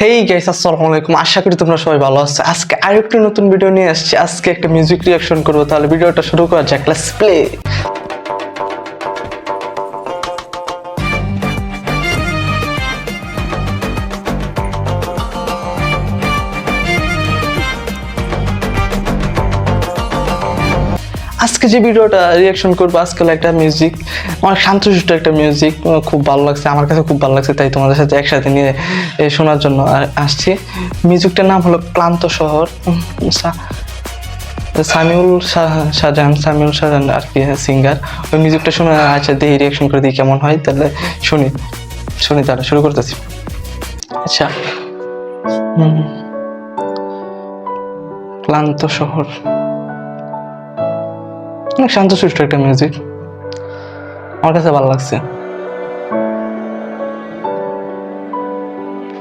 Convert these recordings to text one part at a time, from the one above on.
Hey guys, আসসালামু আলাইকুম। আশা করি তোমরা সবাই ভালো আছো। আজকে আরেকটি নতুন ভিডিও নিয়ে আসছি। আজকে একটা মিউজিক রিঅ্যাকশন করবো। তাহলে ভিডিওটা শুরু করা যাক। Let's play. আজকে যে ভিডিওটা রিঅ্যাকশন করবো, আজকে একটা মিউজিক, অনেক শান্তশিষ্ট একটা মিউজিক, খুব ভালো লাগছে, আমার কাছে খুব ভালো লাগছে, তাই তোমাদের সাথে একসাথে নিয়ে শোনার জন্য আসছি। মিউজিকটার নাম হলো ক্লান্ত শহর। সামিউল শাহজাহান আর কি সিঙ্গার। ওই মিউজিকটা শুনে আচ্ছা দেখি রিঅ্যাকশন করে দিই কেমন হয়। তাহলে শুনি তাহলে শুরু করতেছি। আচ্ছা, ক্লান্ত শহর অনেক শান্তশিষ্ট একটা মিউজিক, আমার কাছে ভালো লাগছে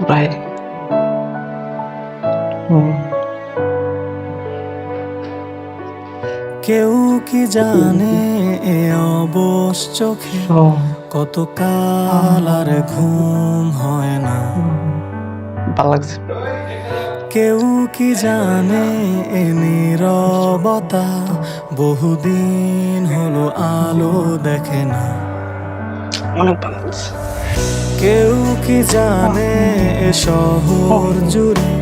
প্রায়। কেউ কি জানে এ অবশ চোখে কত কাল আর ঘুম হয় না। ভালো লাগছে। কেউ কি জানে এ নীরবতা বহুদিন হলো আলো দেখে না। অনেক ভালো লাগছে। কেউ কি জানে এ শহর জুড়ে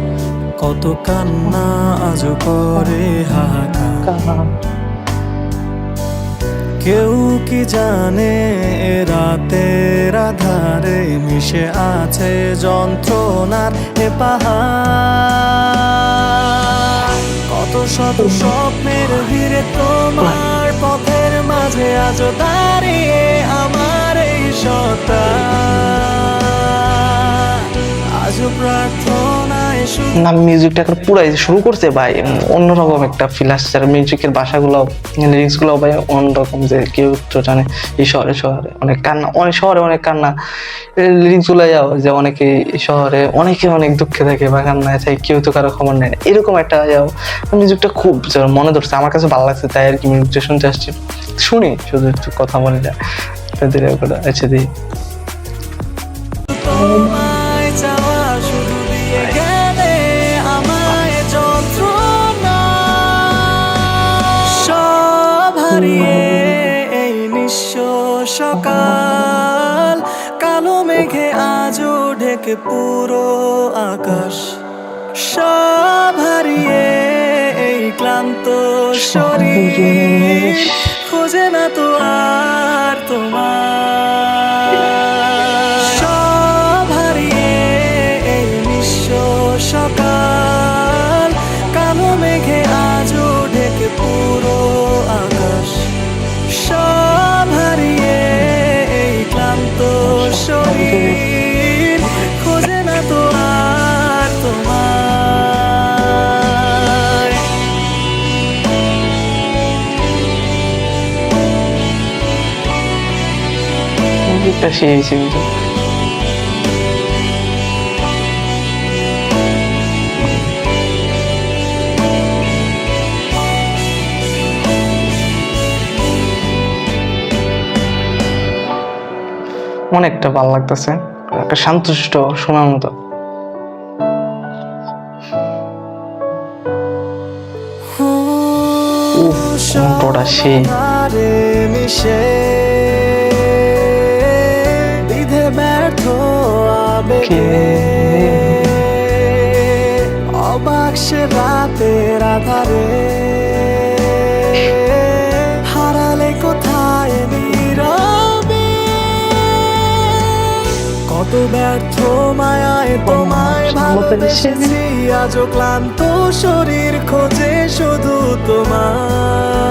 কত কান্না আজ করে হাহাকার। কেউ কি জানে এ রাতের আধারে মিশে আছে যন্ত্রণার এ পাহাড়। কত শত স্বপ্নের ভিড়ে তোমার পথের মাঝে আজ দাঁড়িয়ে আমার এই সত্তা। আজও প্রার্থনায় না, মিউজিকটা এখন পুরাই শুরু করছে ভাই, অন্যরকম একটা ফিল আসছে। আর মিউজিকের ভাষাগুলো, লিরিক্সগুলো ভাই অন্যরকম, যে কেউ তো জানে এই শহরে অনেক কান্না, অনেক শহরে অনেক কান্না। লিরিক্সগুলো যাও যে অনেকে শহরে অনেক দুঃখে থাকে বা কান্নায় থাকে, কেউ তো কারো খবর নেয়, এরকম একটা যাও। মিউজিকটা খুব মনে ধরছে, আমার কাছে ভালো লাগছে, তাই আর কি মিউজিকটা শুনতে আসছি। শুনি শুধু একটু কথা বলে যায়। আচ্ছা দিই। এই নিঃস্ব সকাল কালো মেঘে আজও ঢেকে পুরো আকাশ। সব হারিয়ে এই ক্লান্ত শরীর খোঁজে না তো আর তোমার। সব হারিয়ে এই নিঃস্ব সকাল কালো মেঘে আজও ঢেকে পুরো আকাশ। সব হারিয়ে এই ক্লান্ত শরীর খোঁজে না তো আর তোমার। মিউজিকটা সেই কিন্তু অনেকটা ভালো লাগতেছে, একটা শান্তশিষ্ট শোনার মতো। কণ্ঠটা সেই মিশে বিধে ব্যর্থ আবেগে অবাক সে রাতের আধারে হারালে কোথায় নীরবে। কত ব্যর্থ মায়ায় তোমায় ভালোবেসেছি, আজও ক্লান্ত শরীর খোঁজে শুধু তোমায়।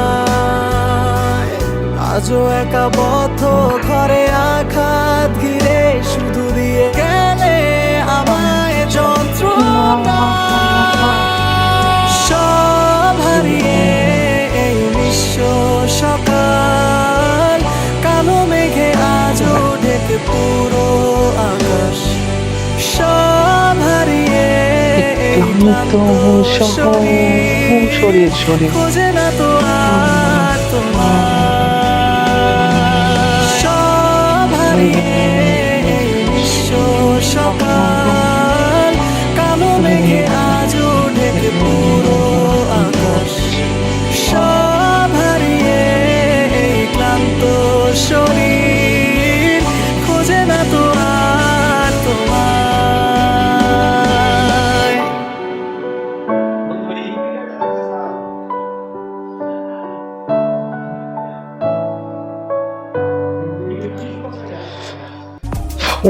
আজও একা বদ্ধ ঘরে আঘাত ঘিরে শুধু দিয়ে গেলে আমায় যন্ত্রণা। সব হারিয়ে এই নিঃস্ব সকাল কালো মেঘে আজও ঢেকে পুরো আকাশ। সব হারিয়ে এই ক্লান্ত শরীর খোঁজে না তো আর তোমার। সব হারিয়ে এই নিঃস্ব সকাল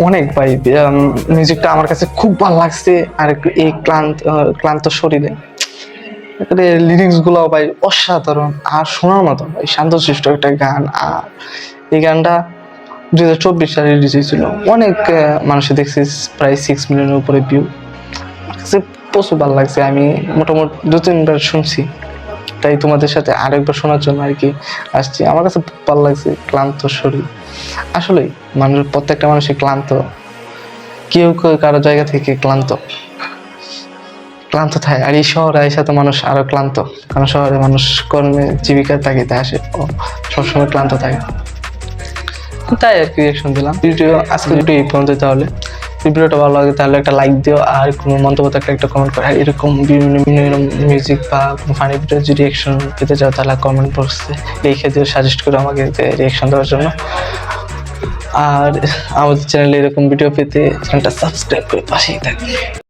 অনেক ভাই, মিউজিকটা আমার কাছে খুব ভালো লাগছে। আর এই ক্লান্ত শরীরে লিরিক্স গুলো ভাই অসাধারণ আর শোনার মতো ভাই, শান্তশিষ্ট একটা গান। আর এই গানটা 2024 সালে রিলিজ হয়েছিল। অনেক মানুষ দেখছে, প্রায় 6 মিলিয়নের উপরে ভিউ। আমার কাছে প্রচুর ভালো লাগছে। আমি মোটামুটি 2-3 বার শুনছি, তাই তোমাদের সাথে আরেকবার শোনার জন্য আর কি আসছি। আমার কাছে খুব ভালো লাগছে। ক্লান্ত শরীর, আসলেই প্রত্যেকটা মানুষই ক্লান্ত, কেউ কারো জায়গা থেকে ক্লান্ত থাকে। আর এই শহরে এসে তো মানুষ আরো ক্লান্ত, কারণ শহরে মানুষ কর্মে জীবিকার তাগিদে আসে, সবসময় ক্লান্ত থাকে। তাই আর কি রিয়াকশন দিলাম। আজকে ভিডিও এই পর্যন্ত। তাহলে ভিডিওটা ভালো লাগে তাহলে একটা লাইক দিও, আর কোনো মন্তব্য থাকলে একটা কমেন্ট করো। আর এরকম বিভিন্ন মিউজিক বা কোনো ফানি ভিডিও যদি রিয়াকশন পেতে চাও তাহলে কমেন্ট বক্সে লিখে দিও, সাজেস্ট করো আমাকে রিয়াকশন দেওয়ার জন্য। আর আমাদের চ্যানেলে এরকম ভিডিও পেতে চ্যানেলটা সাবস্ক্রাইব করে পাশেই থাকবে।